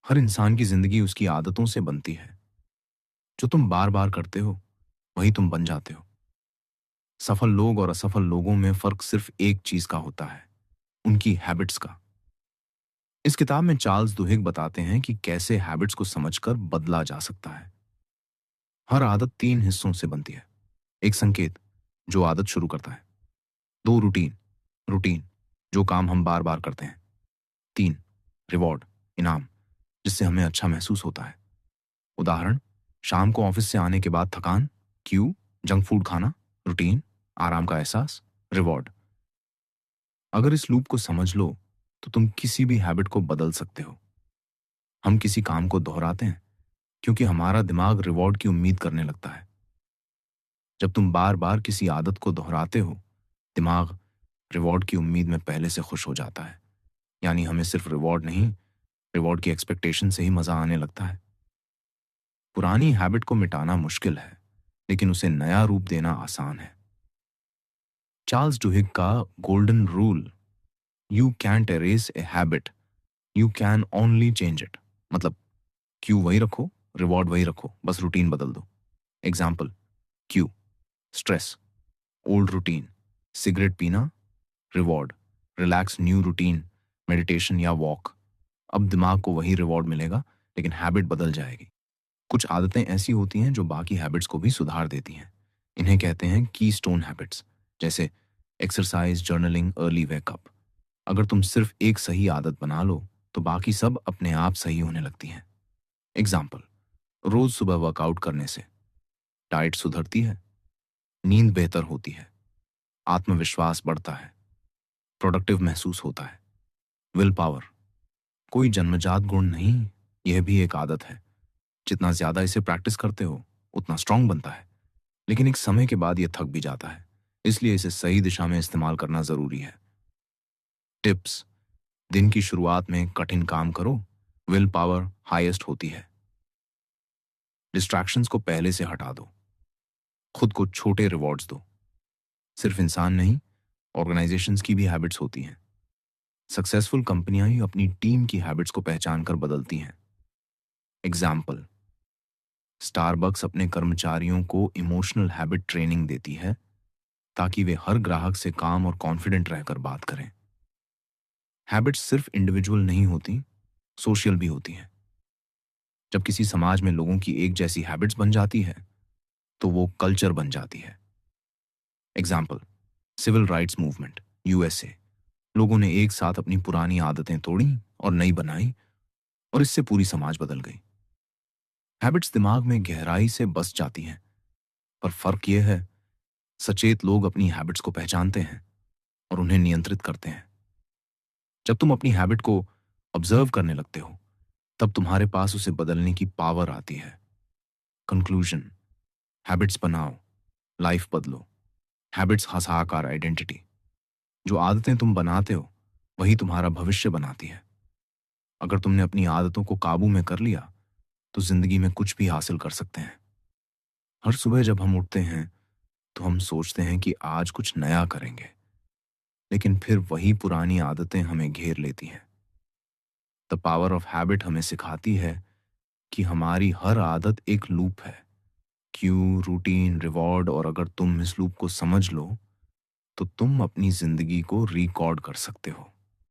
हर इंसान की जिंदगी उसकी आदतों से बनती है। जो तुम बार बार करते हो वही तुम बन जाते हो। सफल लोग और असफल लोगों में फर्क सिर्फ एक चीज का होता है, उनकी हैबिट्स का। इस किताब में चार्ल्स दुहिग बताते हैं कि कैसे हैबिट्स को समझकर बदला जा सकता है। हर आदत तीन हिस्सों से बनती है। एक संकेत, जो आदत शुरू करता है। दो, रूटीन, रूटीन जो काम हम बार बार करते हैं। तीन, रिवॉर्ड, इनाम, जिससे हमें अच्छा महसूस होता है। उदाहरण, शाम को ऑफिस से आने के बाद थकान, क्यों? जंक फूड खाना, रूटीन, आराम का एहसास, रिवॉर्ड। अगर इस लूप को समझ लो तो तुम किसी भी हैबिट को बदल सकते हो। हम किसी काम को दोहराते हैं क्योंकि हमारा दिमाग रिवॉर्ड की उम्मीद करने लगता है। जब तुम बार बार किसी आदत को दोहराते हो, दिमाग रिवॉर्ड की उम्मीद में पहले से खुश हो जाता है। यानी हमें सिर्फ रिवॉर्ड नहीं, रिवॉर्ड की एक्सपेक्टेशन से ही मजा आने लगता है। पुरानी हैबिट को मिटाना मुश्किल है, लेकिन उसे नया रूप देना आसान है। चार्ल्स डुहिग का golden rule, you can't erase a habit, you can only change it. मतलब, क्यू वही रखो, रिवॉर्ड वही रखो, बस रूटीन बदल दो। Example, cue stress, old routine, cigarette पीना, reward relax new routine, meditation या वॉक। अब दिमाग को वही रिवॉर्ड मिलेगा, लेकिन हैबिट बदल जाएगी। कुछ आदतें ऐसी होती हैं जो बाकी हैबिट्स को भी सुधार देती हैं। इन्हें कहते हैं की स्टोन हैबिट्स, जैसे एक्सरसाइज, जर्नलिंग, अर्ली वेकअप। अगर तुम सिर्फ एक सही आदत बना लो तो बाकी सब अपने आप सही होने लगती हैं। एग्जाम्पल, रोज सुबह वर्कआउट करने से डाइट सुधरती है, नींद बेहतर होती है, आत्मविश्वास बढ़ता है, प्रोडक्टिव महसूस होता है। विल पावर कोई जन्मजात गुण नहीं, यह भी एक आदत है। जितना ज्यादा इसे प्रैक्टिस करते हो उतना स्ट्रांग बनता है, लेकिन एक समय के बाद यह थक भी जाता है। इसलिए इसे सही दिशा में इस्तेमाल करना जरूरी है। टिप्स, दिन की शुरुआत में कठिन काम करो, विल पावर हाईएस्ट होती है। डिस्ट्रैक्शंस को पहले से हटा दो, खुद को छोटे रिवॉर्ड्स दो। सिर्फ इंसान नहीं, ऑर्गेनाइजेशंस की भी हैबिट्स होती हैं। सक्सेसफुल कंपनियां ही अपनी टीम की हैबिट्स को पहचान कर बदलती हैं। एग्जाम्पल, स्टारबक्स अपने कर्मचारियों को इमोशनल हैबिट ट्रेनिंग देती है ताकि वे हर ग्राहक से काम और कॉन्फिडेंट रहकर बात करें। हैबिट्स सिर्फ इंडिविजुअल नहीं होती, सोशल भी होती हैं। जब किसी समाज में लोगों की एक जैसी हैबिट्स बन जाती है तो वो कल्चर बन जाती है। Example, civil rights movement, USA. लोगों ने एक साथ अपनी पुरानी आदतें तोड़ी और नई बनाई, और इससे पूरी समाज बदल गई। हैबिट्स दिमाग में गहराई से बस जाती हैं, पर फर्क यह है, सचेत लोग अपनी हैबिट्स को पहचानते हैं और उन्हें नियंत्रित करते हैं। जब तुम अपनी हैबिट को ऑब्जर्व करने लगते हो, तब तुम्हारे पास उसे बदलने की पावर आती है। कंक्लूजन, हैबिट्स बनाओ, लाइफ बदलो। हैबिट्स हसाकार आइडेंटिटी। जो आदतें तुम बनाते हो वही तुम्हारा भविष्य बनाती है। अगर तुमने अपनी आदतों को काबू में कर लिया तो जिंदगी में कुछ भी हासिल कर सकते हैं। हर सुबह जब हम उठते हैं तो हम सोचते हैं कि आज कुछ नया करेंगे, लेकिन फिर वही पुरानी आदतें हमें घेर लेती हैं। द पावर ऑफ हैबिट हमें सिखाती है कि हमारी हर आदत एक लूप है। क्यू, रूटीन, रिवॉर्ड, और अगर तुम इस लूप को समझ लो तो तुम अपनी जिंदगी को रिकॉर्ड कर सकते हो।